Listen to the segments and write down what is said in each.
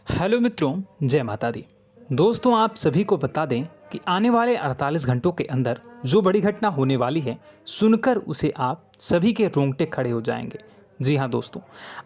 Hello मित्रों, जय माता दी। दोस्तों, आप सभी को बता दें कि आने वाले 48 घंटों के अंदर जो बड़ी घटना होने वाली है, सुनकर उसे आप सभी के रोंगटे खड़े हो जाएंगे। जी हाँ दोस्तों,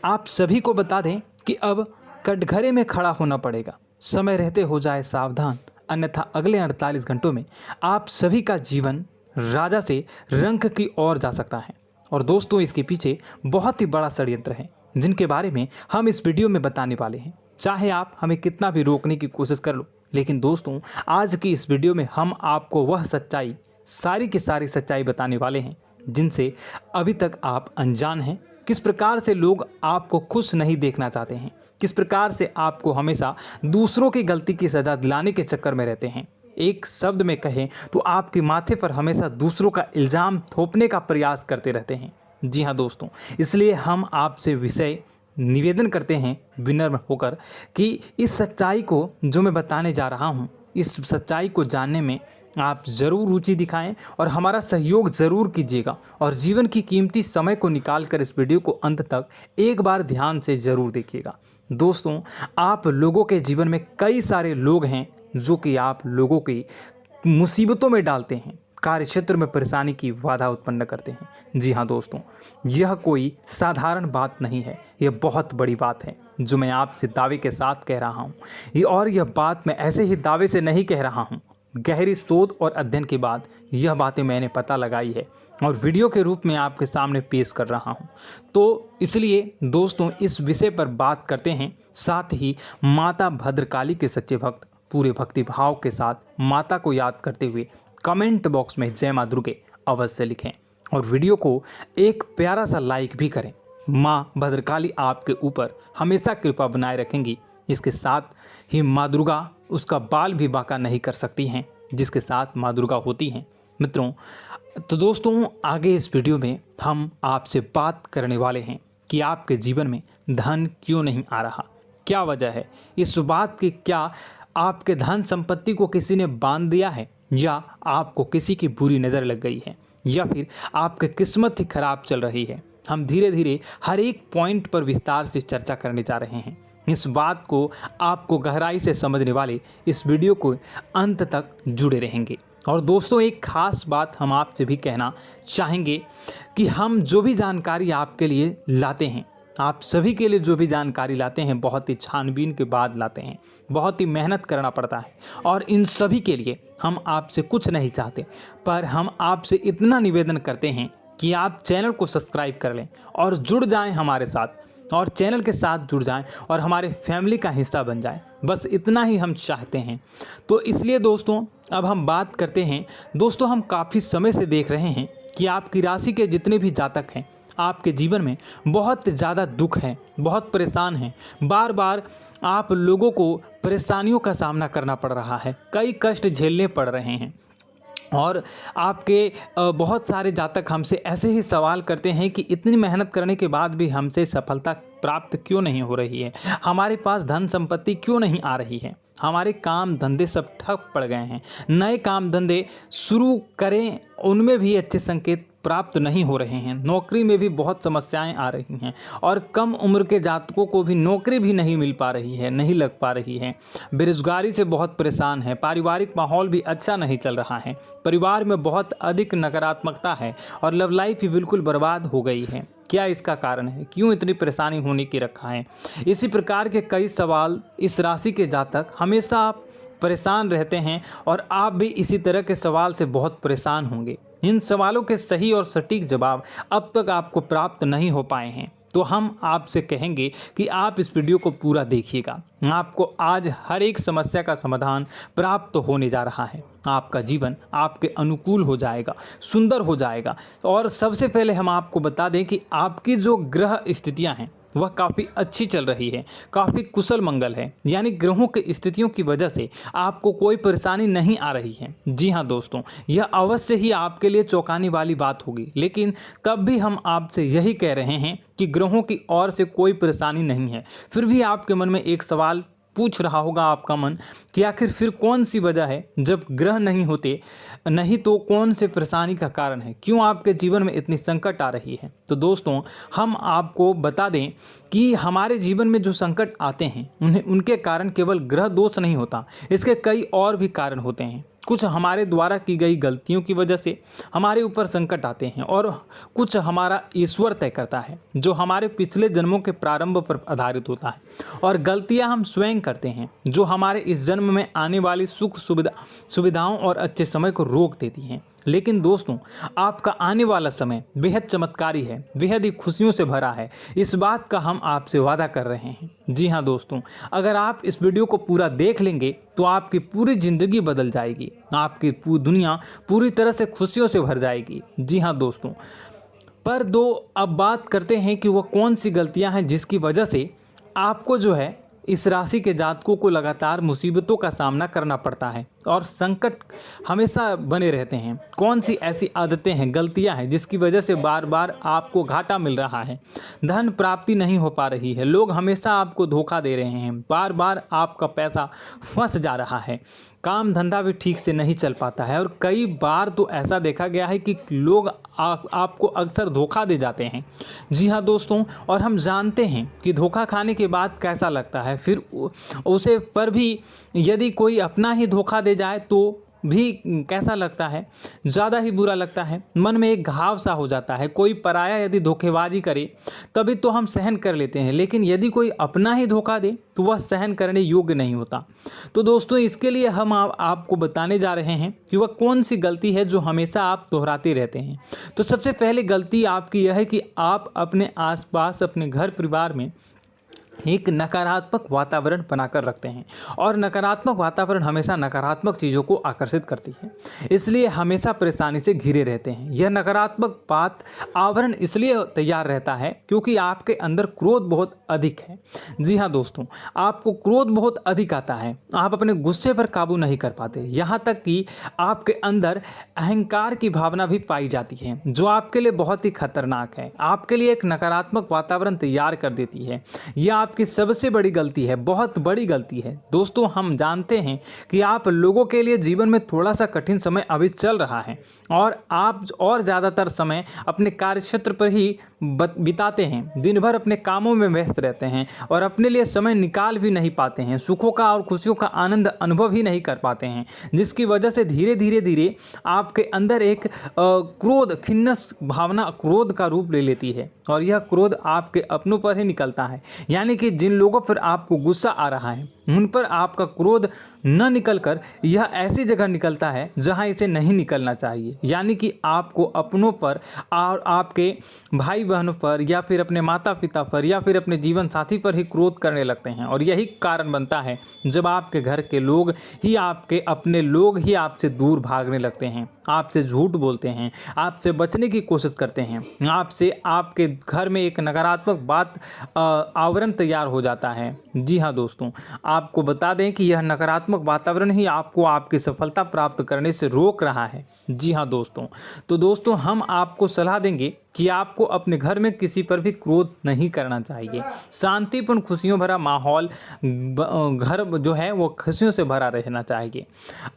आप सभी को बता दें कि अब कटघरे में खड़ा होना पड़ेगा। समय रहते हो जाए सावधान, अन्यथा अगले 48 घंटों में आप सभी का जीवन राजा से रंक की ओर जा सकता है। और दोस्तों, इसके पीछे बहुत ही बड़ा षड्यंत्र है, जिनके बारे में हम इस वीडियो में बताने वाले हैं। चाहे आप हमें कितना भी रोकने की कोशिश कर लो, लेकिन दोस्तों, आज की इस वीडियो में हम आपको वह सच्चाई, सारी की सारी सच्चाई बताने वाले हैं जिनसे अभी तक आप अनजान हैं। किस प्रकार से लोग आपको खुश नहीं देखना चाहते हैं, किस प्रकार से आपको हमेशा दूसरों की गलती की सज़ा दिलाने के चक्कर में रहते हैं। एक शब्द में कहें तो आपके माथे पर हमेशा दूसरों का इल्ज़ाम थोपने का प्रयास करते रहते हैं। जी हाँ दोस्तों, इसलिए हम आपसे विषय निवेदन करते हैं विनम्र होकर कि इस सच्चाई को जो मैं बताने जा रहा हूँ, इस सच्चाई को जानने में आप ज़रूर रुचि दिखाएं और हमारा सहयोग ज़रूर कीजिएगा। और जीवन की कीमती समय को निकाल कर इस वीडियो को अंत तक एक बार ध्यान से ज़रूर देखिएगा। दोस्तों, आप लोगों के जीवन में कई सारे लोग हैं जो कि आप लोगों की मुसीबतों में डालते हैं, कार्य क्षेत्र में परेशानी की बाधा उत्पन्न करते हैं। जी हाँ दोस्तों, यह कोई साधारण बात नहीं है, यह बहुत बड़ी बात है जो मैं आपसे दावे के साथ कह रहा हूँ। और यह बात मैं ऐसे ही दावे से नहीं कह रहा हूँ, गहरी शोध और अध्ययन के बाद यह बातें मैंने पता लगाई है और वीडियो के रूप में आपके सामने पेश कर रहा हूँ। तो इसलिए दोस्तों, इस विषय पर बात करते हैं। साथ ही माता भद्रकाली के सच्चे भक्त पूरे भक्ति भाव के साथ माता को याद करते हुए कमेंट बॉक्स में जय मां दुर्गे अवश्य लिखें और वीडियो को एक प्यारा सा लाइक भी करें। माँ भद्रकाली आपके ऊपर हमेशा कृपा बनाए रखेंगी। इसके साथ ही माँ दुर्गा उसका बाल भी बांका नहीं कर सकती हैं, जिसके साथ माँ दुर्गा होती हैं। मित्रों, तो दोस्तों, आगे इस वीडियो में हम आपसे बात करने वाले हैं कि आपके जीवन में धन क्यों नहीं आ रहा, क्या वजह है इस बात की। क्या आपके धन संपत्ति को किसी ने बांध दिया है, या आपको किसी की बुरी नज़र लग गई है, या फिर आपकी किस्मत ही खराब चल रही है। हम धीरे धीरे हर एक पॉइंट पर विस्तार से चर्चा करने जा रहे हैं। इस बात को आपको गहराई से समझने वाले इस वीडियो को अंत तक जुड़े रहेंगे। और दोस्तों, एक खास बात हम आपसे भी कहना चाहेंगे कि हम जो भी जानकारी आपके लिए लाते हैं, आप सभी के लिए जो भी जानकारी लाते हैं, बहुत ही छानबीन के बाद लाते हैं, बहुत ही मेहनत करना पड़ता है। और इन सभी के लिए हम आपसे कुछ नहीं चाहते, पर हम आपसे इतना निवेदन करते हैं कि आप चैनल को सब्सक्राइब कर लें और जुड़ जाएं हमारे साथ, और चैनल के साथ जुड़ जाएं और हमारे फैमिली का हिस्सा बन जाएं। बस इतना ही हम चाहते हैं। तो इसलिए दोस्तों, अब हम बात करते हैं। दोस्तों, हम काफ़ी समय से देख रहे हैं कि आपकी राशि के जितने भी जातक हैं, आपके जीवन में बहुत ज़्यादा दुख है, बहुत परेशान हैं। बार बार आप लोगों को परेशानियों का सामना करना पड़ रहा है, कई कष्ट झेलने पड़ रहे हैं। और आपके बहुत सारे जातक हमसे ऐसे ही सवाल करते हैं कि इतनी मेहनत करने के बाद भी हमसे सफलता प्राप्त क्यों नहीं हो रही है, हमारे पास धन संपत्ति क्यों नहीं आ रही है, हमारे काम धंधे सब ठप पड़ गए हैं, नए काम धंधे शुरू करें उनमें भी अच्छे संकेत प्राप्त नहीं हो रहे हैं, नौकरी में भी बहुत समस्याएं आ रही हैं, और कम उम्र के जातकों को भी नौकरी भी नहीं मिल पा रही है, नहीं लग पा रही है, बेरोजगारी से बहुत परेशान है, पारिवारिक माहौल भी अच्छा नहीं चल रहा है, परिवार में बहुत अधिक नकारात्मकता है और लव लाइफ भी बिल्कुल बर्बाद हो गई है। क्या इसका कारण है, क्यों इतनी परेशानी होने की रखा है? इसी प्रकार के कई सवाल इस राशि के जातक हमेशा परेशान रहते हैं, और आप भी इसी तरह के सवाल से बहुत परेशान होंगे। इन सवालों के सही और सटीक जवाब अब तक आपको प्राप्त नहीं हो पाए हैं, तो हम आपसे कहेंगे कि आप इस वीडियो को पूरा देखिएगा। आपको आज हर एक समस्या का समाधान प्राप्त होने जा रहा है। आपका जीवन आपके अनुकूल हो जाएगा, सुंदर हो जाएगा। और सबसे पहले हम आपको बता दें कि आपकी जो ग्रह स्थितियां हैं वह काफ़ी अच्छी चल रही है, काफ़ी कुशल मंगल है, यानी ग्रहों की स्थितियों की वजह से आपको कोई परेशानी नहीं आ रही है। जी हाँ दोस्तों, यह अवश्य ही आपके लिए चौंकाने वाली बात होगी, लेकिन तब भी हम आपसे यही कह रहे हैं कि ग्रहों की ओर से कोई परेशानी नहीं है। फिर भी आपके मन में एक सवाल पूछ रहा होगा आपका मन कि आखिर फिर कौन सी वजह है, जब ग्रह नहीं होते नहीं तो कौन से परेशानी का कारण है, क्यों आपके जीवन में इतनी संकट आ रही है। तो दोस्तों हम आपको बता दें कि हमारे जीवन में जो संकट आते हैं उनके कारण केवल ग्रह दोष नहीं होता, इसके कई और भी कारण होते हैं। कुछ हमारे द्वारा की गई गलतियों की वजह से हमारे ऊपर संकट आते हैं और कुछ हमारा ईश्वर तय करता है, जो हमारे पिछले जन्मों के प्रारंभ पर आधारित होता है। और गलतियां हम स्वयं करते हैं, जो हमारे इस जन्म में आने वाली सुख सुविधाओं और अच्छे समय को रोक देती हैं। लेकिन दोस्तों आपका आने वाला समय बेहद चमत्कारी है, बेहद ही खुशियों से भरा है, इस बात का हम आपसे वादा कर रहे हैं। जी हाँ दोस्तों, अगर आप इस वीडियो को पूरा देख लेंगे तो आपकी पूरी ज़िंदगी बदल जाएगी, आपकी पूरी दुनिया पूरी तरह से खुशियों से भर जाएगी। जी हाँ दोस्तों, पर अब बात करते हैं कि वह कौन सी गलतियां हैं जिसकी वजह से आपको जो है इस राशि के जातकों को लगातार मुसीबतों का सामना करना पड़ता है और संकट हमेशा बने रहते हैं। कौन सी ऐसी आदतें हैं, गलतियां हैं जिसकी वजह से बार बार आपको घाटा मिल रहा है, धन प्राप्ति नहीं हो पा रही है, लोग हमेशा आपको धोखा दे रहे हैं, बार बार आपका पैसा फंस जा रहा है, काम धंधा भी ठीक से नहीं चल पाता है और कई बार तो ऐसा देखा गया है कि लोग आपको अक्सर धोखा दे जाते हैं। जी हाँ दोस्तों, और हम जानते हैं कि धोखा खाने के बाद कैसा लगता है, फिर उसे पर भी यदि कोई अपना ही धोखा दे जाए तो भी कैसा लगता है, ज़्यादा ही बुरा लगता है, मन में एक घाव सा हो जाता है। कोई पराया यदि धोखेबाजी करे तभी तो हम सहन कर लेते हैं, लेकिन यदि कोई अपना ही धोखा दे तो वह सहन करने योग्य नहीं होता। तो दोस्तों इसके लिए हम आपको बताने जा रहे हैं कि वह कौन सी गलती है जो हमेशा आप दोहराते रहते हैं। तो सबसे पहले गलती आपकी यह है कि आप अपने आसपास, अपने घर परिवार में एक नकारात्मक वातावरण बनाकर रखते हैं और नकारात्मक वातावरण हमेशा नकारात्मक चीज़ों को आकर्षित करती है, इसलिए हमेशा परेशानी से घिरे रहते हैं। यह नकारात्मक आवरण इसलिए तैयार रहता है क्योंकि आपके अंदर क्रोध बहुत अधिक है। जी हाँ दोस्तों, आपको क्रोध बहुत अधिक आता है, आप अपने गुस्से पर काबू नहीं कर पाते, यहाँ तक कि आपके अंदर अहंकार की भावना भी पाई जाती है, जो आपके लिए बहुत ही खतरनाक है, आपके लिए एक नकारात्मक वातावरण तैयार कर देती है। यह आपकी सबसे बड़ी गलती है, बहुत बड़ी गलती है। दोस्तों हम जानते हैं कि आप लोगों के लिए जीवन में थोड़ा सा कठिन समय अभी चल रहा है और आप और ज़्यादातर समय अपने कार्यक्षेत्र पर ही बिताते हैं, दिन भर अपने कामों में व्यस्त रहते हैं और अपने लिए समय निकाल भी नहीं पाते हैं, सुखों का और खुशियों का आनंद अनुभव ही नहीं कर पाते हैं, जिसकी वजह से धीरे धीरे आपके अंदर एक क्रोध, खिन्नस भावना क्रोध का रूप ले लेती है और यह क्रोध आपके अपनों पर ही निकलता है। यानी कि जिन लोगों पर आपको गुस्सा आ रहा है उन पर आपका क्रोध न निकलकर यह ऐसी जगह निकलता है जहां इसे नहीं निकलना चाहिए। यानी कि आपको अपनों पर और आपके भाई बहनों पर या फिर अपने माता पिता पर या फिर अपने जीवन साथी पर ही क्रोध करने लगते हैं और यही कारण बनता है जब आपके घर के लोग ही, आपके अपने लोग ही आपसे दूर भागने लगते हैं, आपसे झूठ बोलते हैं, आपसे बचने की कोशिश करते हैं, आपसे आपके घर में एक नकारात्मक आवरण तैयार हो जाता है। जी हाँ दोस्तों, आपको बता दें कि यह नकारात्मक वातावरण ही आपको आपकी सफलता प्राप्त करने से रोक रहा है। जी हाँ दोस्तों, तो दोस्तों हम आपको सलाह देंगे कि आपको अपने घर में किसी पर भी क्रोध नहीं करना चाहिए। शांतिपूर्ण खुशियों भरा माहौल, घर जो है वो खुशियों से भरा रहना चाहिए।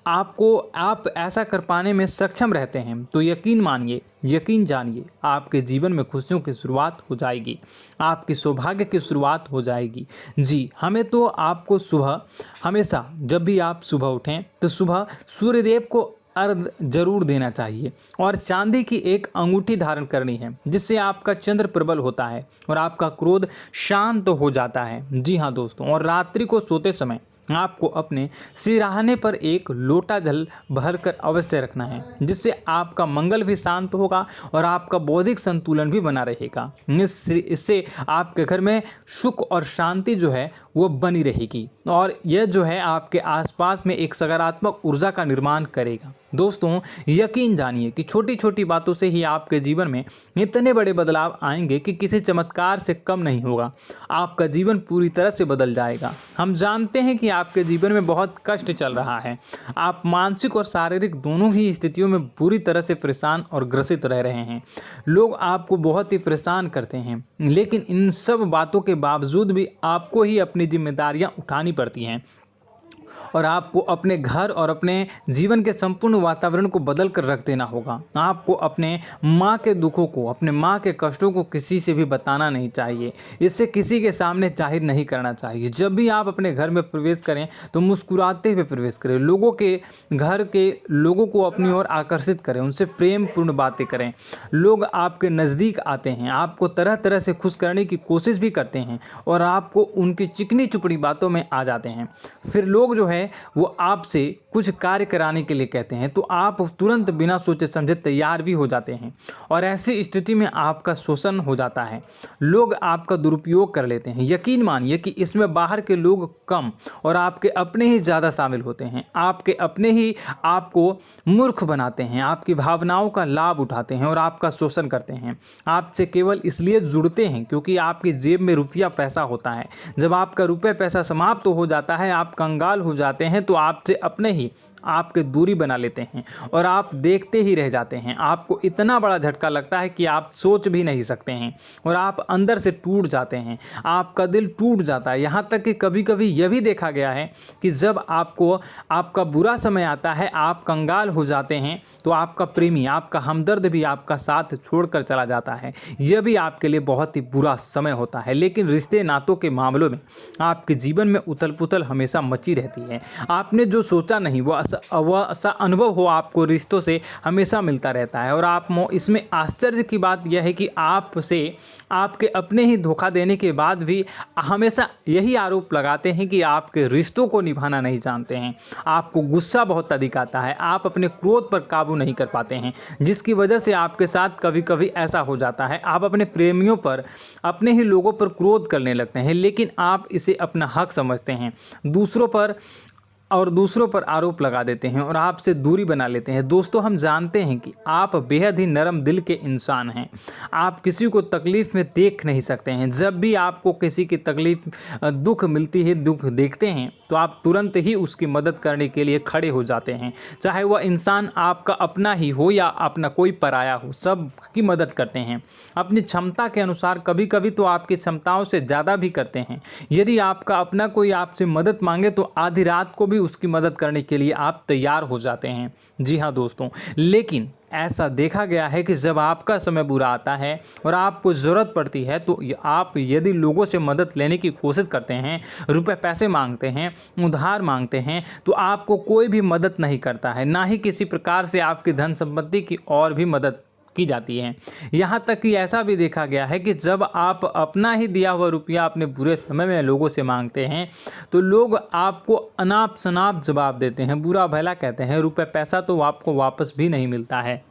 आप ऐसा कर पाने में सक्षम रहते हैं तो यकीन मानिए, यकीन जानिए, आपके जीवन में खुशियों की शुरुआत हो जाएगी, आपकी सौभाग्य की शुरुआत हो जाएगी। जी, हमें तो आपको सुबह, हमेशा जब भी आप सुबह उठें तो सुबह सूर्यदेव को अर्घ जरूर देना चाहिए और चांदी की एक अंगूठी धारण करनी है, जिससे आपका चंद्र प्रबल होता है और आपका क्रोध शांत हो जाता है। जी हाँ दोस्तों, और रात्रि को सोते समय आपको अपने सिरहाने पर एक लोटा जल भरकर अवश्य रखना है, जिससे आपका मंगल भी शांत होगा और आपका बौद्धिक संतुलन भी बना रहेगा। इससे आपके घर में सुख और शांति जो है वो बनी रहेगी और यह जो है आपके आसपास में एक सकारात्मक ऊर्जा का निर्माण करेगा। दोस्तों यकीन जानिए कि छोटी छोटी बातों से ही आपके जीवन में इतने बड़े बदलाव आएंगे कि किसी चमत्कार से कम नहीं होगा, आपका जीवन पूरी तरह से बदल जाएगा। हम जानते हैं कि आपके जीवन में बहुत कष्ट चल रहा है। आप मानसिक और शारीरिक दोनों ही स्थितियों में बुरी तरह से परेशान और ग्रसित रह रहे हैं। लोग आपको बहुत ही परेशान करते हैं, लेकिन इन सब बातों के बावजूद भी आपको ही अपनी जिम्मेदारियां उठानी पड़ती हैं और आपको अपने घर और अपने जीवन के संपूर्ण वातावरण को बदल कर रख देना होगा। आपको अपने माँ के दुखों को, अपने माँ के कष्टों को किसी से भी बताना नहीं चाहिए। इससे किसी के सामने जाहिर नहीं करना चाहिए। जब भी आप अपने घर में प्रवेश करें तो मुस्कुराते हुए प्रवेश करें। लोगों के घर के लोगों को अपनी ओर आकर्षित करें, उनसे प्रेमपूर्ण बातें करें। लोग आपके नज़दीक आते हैं, आपको तरह तरह से खुश करने की कोशिश भी करते हैं और आपको उनकी चिकनी चुपड़ी बातों में आ जाते हैं। फिर लोग जो है वो आपसे कुछ कार्य कराने के लिए कहते हैं तो आप तुरंत बिना सोचे समझे तैयार भी हो जाते हैं और ऐसी स्थिति में आपका शोषण हो जाता है। लोग आपका दुरुपयोग कर लेते हैं। यकीन मानिए कि इसमें बाहर के लोग कम और आपके अपने ही ज़्यादा शामिल होते हैं। आपके अपने ही आपको मूर्ख बनाते हैं, आपकी भावनाओं का लाभ उठाते हैं और आपका शोषण करते हैं। आपसे केवल इसलिए जुड़ते हैं क्योंकि आपकी जेब में रुपया पैसा होता है। जब आपका रुपया पैसा समाप्त हो जाता है, आप कंगाल हो जाते हैं तो आपसे अपने ही आपके दूरी बना लेते हैं और आप देखते ही रह जाते हैं। आपको इतना बड़ा झटका लगता है कि आप सोच भी नहीं सकते हैं और आप अंदर से टूट जाते हैं। आपका दिल टूट जाता है। यहाँ तक कि कभी कभी यह भी देखा गया है कि जब आपको आपका बुरा समय आता है, आप कंगाल हो जाते हैं तो आपका प्रेमी, आपका हमदर्द भी आपका साथ छोड़कर चला जाता है। यह भी आपके लिए बहुत ही बुरा समय होता है। लेकिन रिश्ते नातों के मामलों में आपके जीवन में उथल पुथल हमेशा मची रहती है। आपने जो सोचा नहीं वो ऐसा अनुभव हो आपको रिश्तों से हमेशा मिलता रहता है। और आप इसमें आश्चर्य की बात यह है कि आपसे आपके अपने ही धोखा देने के बाद भी हमेशा यही आरोप लगाते हैं कि आपके रिश्तों को निभाना नहीं जानते हैं। आपको गुस्सा बहुत अधिक आता है, आप अपने क्रोध पर काबू नहीं कर पाते हैं, जिसकी वजह से आपके साथ कभी कभी ऐसा हो जाता है आप अपने प्रेमियों पर, अपने ही लोगों पर क्रोध करने लगते हैं। लेकिन आप इसे अपना हक समझते हैं, दूसरों पर आरोप लगा देते हैं और आपसे दूरी बना लेते हैं। दोस्तों, हम जानते हैं कि आप बेहद ही नरम दिल के इंसान हैं। आप किसी को तकलीफ़ में देख नहीं सकते हैं। जब भी आपको किसी की तकलीफ़, दुख मिलती है, दुख देखते हैं तो आप तुरंत ही उसकी मदद करने के लिए खड़े हो जाते हैं। चाहे वह इंसान आपका अपना ही हो या अपना कोई पराया हो, सब की मदद करते हैं अपनी क्षमता के अनुसार। कभी कभी तो आपकी क्षमताओं से ज़्यादा भी करते हैं। यदि आपका अपना कोई आपसे मदद मांगे तो आधी रात को भी उसकी मदद करने के लिए आप तैयार हो जाते हैं। जी हाँ दोस्तों, लेकिन ऐसा देखा गया है कि जब आपका समय बुरा आता है और आपको ज़रूरत पड़ती है तो आप यदि लोगों से मदद लेने की कोशिश करते हैं, रुपए पैसे मांगते हैं, उधार मांगते हैं, तो आपको कोई भी मदद नहीं करता है। ना ही किसी प्रकार से आपकी धन संपत्ति की और भी मदद की जाती है। यहाँ तक कि ऐसा भी देखा गया है कि जब आप अपना ही दिया हुआ रुपया अपने बुरे समय में लोगों से मांगते हैं तो लोग आपको अनाप शनाप जवाब देते हैं, बुरा भला कहते हैं। रुपये पैसा तो आपको वापस भी नहीं मिलता है।